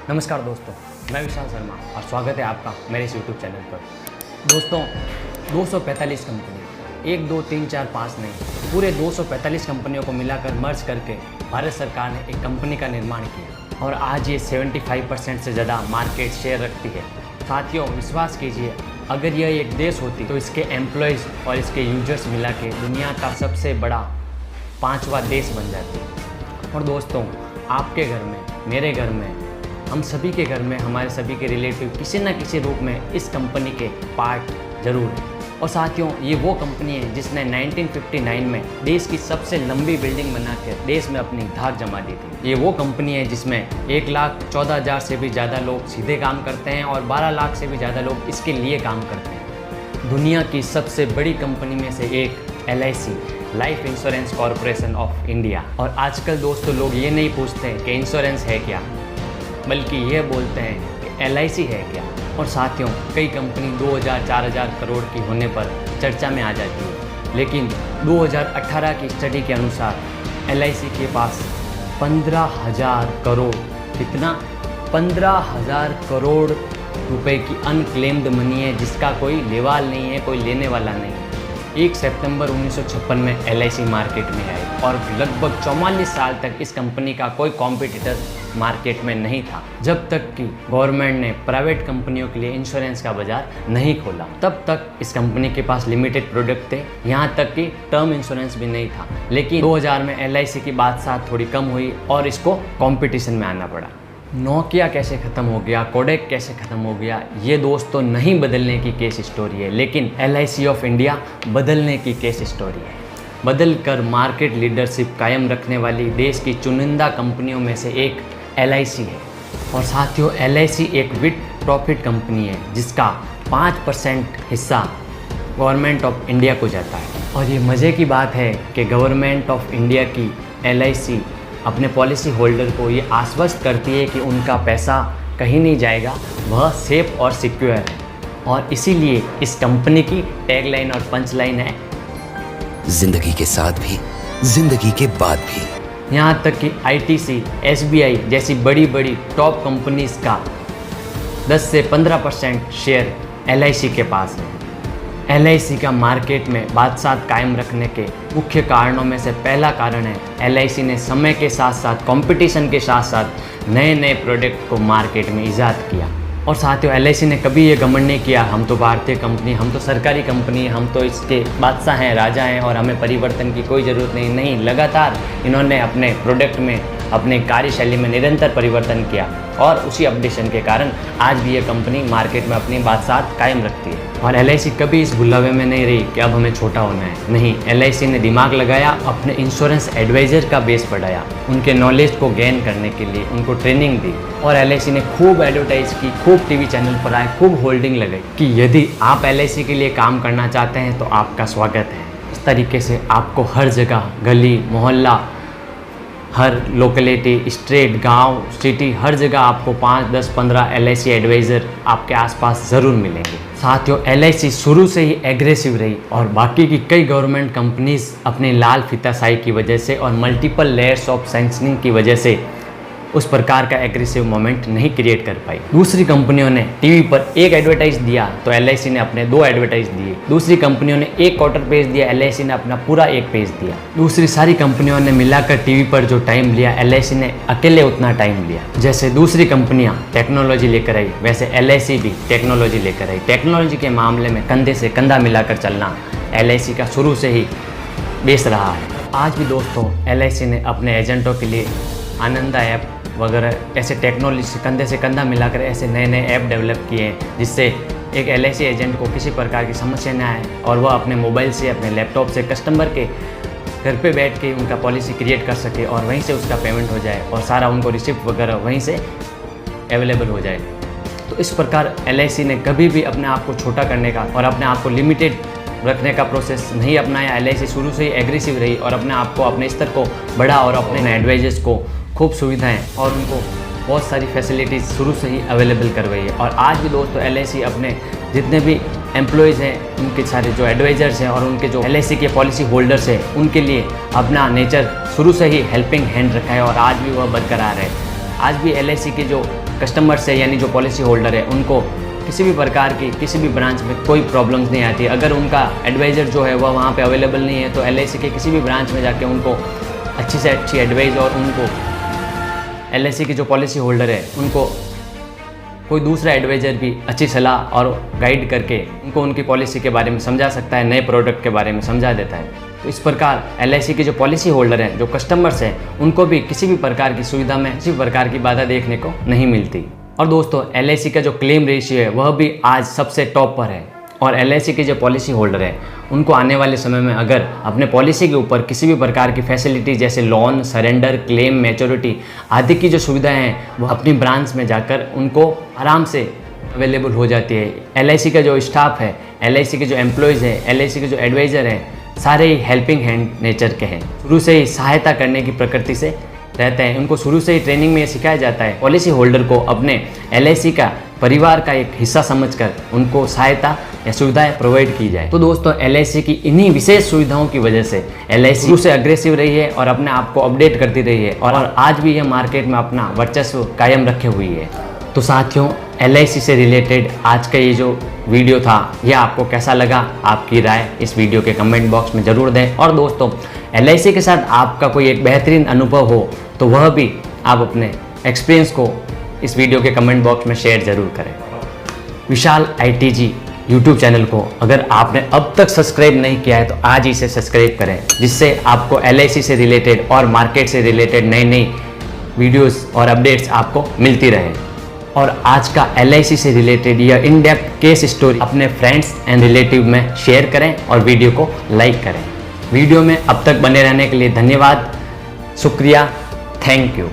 नमस्कार दोस्तों, मैं विशाल शर्मा और स्वागत है आपका मेरे इस यूट्यूब चैनल पर। दोस्तों 245 कंपनी 1 2 3 4 5 नहीं, पूरे 245 कंपनियों को मिलाकर मर्ज करके भारत सरकार ने एक कंपनी का निर्माण किया और आज ये 75% से ज़्यादा मार्केट शेयर रखती है। साथियों, विश्वास कीजिए, अगर यह एक देश होती तो इसके एम्प्लॉयज़ और इसके यूजर्स मिला के दुनिया का सबसे बड़ा 5वां देश बन जाती। और दोस्तों, आपके घर में, मेरे घर में, हम सभी के घर में, हमारे सभी के रिलेटिव किसी न किसी रूप में इस कंपनी के पार्ट जरूर हैं। और साथियों, ये वो कंपनी है जिसने 1959 में देश की सबसे लंबी बिल्डिंग बनाकर देश में अपनी धाक जमा दी थी। ये वो कंपनी है जिसमें 1,14,000 से भी ज़्यादा लोग सीधे काम करते हैं और 12 लाख से भी ज़्यादा लोग इसके लिए काम करते हैं। दुनिया की सबसे बड़ी कंपनी में से एक LIC, life insurance corporation of India. और आजकल दोस्तों लोग ये नहीं पूछते कि इंश्योरेंस है क्या, बल्कि ये बोलते हैं कि LIC है क्या। और साथियों, कई कंपनी 2,000-4,000 करोड़ की होने पर चर्चा में आ जाती है, लेकिन 2018 की स्टडी के अनुसार LIC के पास 15,000 करोड़, कितना, 15,000 करोड़ रुपए की अनक्लेम्ड मनी है, जिसका कोई लेवाल नहीं है, कोई लेने वाला नहीं है। 1 सितंबर 1956 में LIC मार्केट में आई और लगभग 44 साल तक इस कंपनी का कोई कॉम्पिटिटर मार्केट में नहीं था, जब तक कि गवर्नमेंट ने प्राइवेट कंपनियों के लिए इंश्योरेंस का बाजार नहीं खोला। तब तक इस कंपनी के पास लिमिटेड प्रोडक्ट थे, यहाँ तक कि टर्म इंश्योरेंस भी नहीं था। लेकिन 2000 में LIC की बादशाह थोड़ी कम हुई और इसको कंपटीशन में आना पड़ा। नोकिया कैसे ख़त्म हो गया, कोडेक कैसे ख़त्म हो गया, ये दोस्तों नहीं बदलने की केस स्टोरी है, लेकिन LIC ऑफ इंडिया बदलने की केस स्टोरी है। बदल कर मार्केट लीडरशिप कायम रखने वाली देश की चुनिंदा कंपनियों में से एक LIC है। और साथियों, LIC एक विद प्रॉफिट कंपनी है जिसका 5% हिस्सा गवर्नमेंट ऑफ इंडिया को जाता है। और ये मज़े की बात है कि गवर्नमेंट ऑफ इंडिया की LIC अपने पॉलिसी होल्डर को ये आश्वस्त करती है कि उनका पैसा कहीं नहीं जाएगा, वह सेफ और सिक्योर है। और इसीलिए इस कंपनी की टैगलाइन और पंचलाइन है, जिंदगी के साथ भी, जिंदगी के बाद भी। यहाँ तक कि ITC, SBI जैसी बड़ी बड़ी टॉप कंपनीज का 10 से 15% शेयर LIC के पास है। LIC का मार्केट में बादशाह कायम रखने के मुख्य कारणों में से पहला कारण है, LIC ने समय के साथ साथ, कंपटीशन के साथ साथ नए नए प्रोडक्ट को मार्केट में ईजाद किया। और साथियों, LIC ने कभी ये घमंड नहीं किया, हम तो भारतीय कंपनी, हम तो सरकारी कंपनी है, हम तो इसके बादशाह हैं, राजा हैं और हमें परिवर्तन की कोई ज़रूरत नहीं। लगातार इन्होंने अपने प्रोडक्ट में, अपने कार्यशैली में निरंतर परिवर्तन किया और उसी अपडेशन के कारण आज भी ये कंपनी मार्केट में अपनी बादशाह कायम रखती है। और LIC कभी इस भुलावे में नहीं रही कि अब हमें छोटा होना है। नहीं, LIC ने दिमाग लगाया, अपने इंश्योरेंस एडवाइज़र का बेस बढ़ाया, उनके नॉलेज को गेन करने के लिए उनको ट्रेनिंग दी। और LIC ने खूब एडवर्टाइज की, खूब TV चैनल पर आए, खूब होल्डिंग लगाई कि यदि आप LIC के लिए काम करना चाहते हैं तो आपका स्वागत है। इस तरीके से आपको हर जगह, गली मोहल्ला, हर लोकेलिटी, स्ट्रेट, गांव, सिटी, हर जगह आपको 5, 10, 15 LIC एडवाइज़र आपके आसपास ज़रूर मिलेंगे। साथियों, LIC शुरू से ही एग्रेसिव रही और बाकी की कई गवर्नमेंट कंपनीज अपनी लाल फीताशाही की वजह से और मल्टीपल लेयर्स ऑफ सैंक्शनिंग की वजह से उस प्रकार का एग्रेसिव मोमेंट नहीं क्रिएट कर पाई। दूसरी कंपनियों ने टीवी पर एक एडवर्टाइज दिया तो LIC ने अपने 2 एडवर्टाइज दिए। दूसरी कंपनियों ने एक क्वार्टर पेज दिया, LIC ने अपना पूरा एक पेज दिया। दूसरी सारी कंपनियों ने मिलाकर टीवी पर जो टाइम लिया, LIC ने अकेले उतना टाइम लिया। जैसे दूसरी कंपनियां टेक्नोलॉजी लेकर आई, वैसे LIC भी टेक्नोलॉजी लेकर आई। टेक्नोलॉजी के मामले में कंधे से कंधा मिलाकर चलना LIC का शुरू से ही बेस रहा है। आज भी दोस्तों LIC ने अपने एजेंटों के लिए आनंदा ऐप वगैरह ऐसे टेक्नोलॉजी से कंधा मिलाकर ऐसे नए नए ऐप डेवलप किए हैं, जिससे एक LIC एजेंट को किसी प्रकार की समस्या न आए और वह अपने मोबाइल से, अपने लैपटॉप से कस्टमर के घर पे बैठ के उनका पॉलिसी क्रिएट कर सके और वहीं से उसका पेमेंट हो जाए और सारा उनको रिसिप्ट वगैरह वहीं से अवेलेबल हो जाए। तो इस प्रकार LIC ने कभी भी अपने आप को छोटा करने का और अपने आप को लिमिटेड रखने का प्रोसेस नहीं अपनाया। LIC शुरू से ही एग्रेसिव रही और अपने आप को, अपने स्तर को बढ़ा और अपने एडवाइजर्स को खूब सुविधाएं और उनको बहुत सारी फैसिलिटीज़ शुरू से ही अवेलेबल करवाई है। और आज भी दोस्तों LIC अपने जितने भी एम्प्लॉयज़ हैं, उनके सारे जो एडवाइजर्स हैं और उनके जो LIC के पॉलिसी होल्डर्स हैं, उनके लिए अपना नेचर शुरू से ही हेल्पिंग हैंड रखा है और आज भी वह बरकरार है। आज भी LIC के जो कस्टमर से यानी जो पॉलिसी होल्डर है उनको किसी भी प्रकार की किसी भी ब्रांच में कोई प्रॉब्लम्स नहीं आती। अगर उनका एडवाइज़र जो है वह वहाँ पे अवेलेबल नहीं है तो LIC के किसी भी ब्रांच में जाके उनको अच्छी से अच्छी एडवाइस और उनको LIC की जो पॉलिसी होल्डर है उनको कोई दूसरा एडवाइज़र भी अच्छी सलाह और गाइड करके उनको उनकी पॉलिसी के बारे में समझा सकता है, नए प्रोडक्ट के बारे में समझा देता है। तो इस प्रकार LIC के जो पॉलिसी होल्डर हैं, जो कस्टमर्स हैं, उनको भी किसी भी प्रकार की सुविधा में किसी भी प्रकार की बाधा देखने को नहीं मिलती। और दोस्तों LIC का जो क्लेम रेशियो है वह भी आज सबसे टॉप पर है। और LIC के जो पॉलिसी होल्डर है उनको आने वाले समय में अगर अपने पॉलिसी के ऊपर किसी भी प्रकार की फैसिलिटी जैसे लोन, सरेंडर, क्लेम, मैच्योरिटी आदि की जो सुविधाएं हैं वो अपनी ब्रांच में जाकर उनको आराम से अवेलेबल हो जाती है। LIC का जो स्टाफ है, LIC के जो एम्प्लॉयज़ हैं, LIC के जो एडवाइज़र हैं, सारे ही हेल्पिंग हैंड नेचर के हैं। शुरू से ही सहायता करने की प्रकृति से रहते हैं। उनको शुरू से ही ट्रेनिंग में ये सिखाया जाता है पॉलिसी होल्डर को अपने LIC का परिवार का एक हिस्सा समझकर उनको सहायता या सुविधाएं प्रोवाइड की जाए। तो दोस्तों LIC की इन्हीं विशेष सुविधाओं की वजह से LIC शुरू से अग्रेसिव रही है और अपने आप को अपडेट करती रही है और आज भी यह मार्केट में अपना वर्चस्व कायम रखे हुई है। तो साथियों, LIC से रिलेटेड आज का ये जो वीडियो था यह आपको कैसा लगा, आपकी राय इस वीडियो के कमेंट बॉक्स में ज़रूर दें। और दोस्तों LIC के साथ आपका कोई एक बेहतरीन अनुभव हो तो वह भी आप अपने एक्सपीरियंस को इस वीडियो के कमेंट बॉक्स में शेयर ज़रूर करें। विशाल ITG यूट्यूब चैनल को अगर आपने अब तक सब्सक्राइब नहीं किया है तो आज ही इसे सब्सक्राइब करें, जिससे आपको LIC से रिलेटेड और मार्केट से रिलेटेड नई नई वीडियोस और अपडेट्स आपको मिलती रहे। और आज का LIC से रिलेटेड यह इन डेप्थ केस स्टोरी अपने फ्रेंड्स एंड रिलेटिव में शेयर करें और वीडियो को लाइक करें। वीडियो में अब तक बने रहने के लिए धन्यवाद, शुक्रिया, थैंक यू।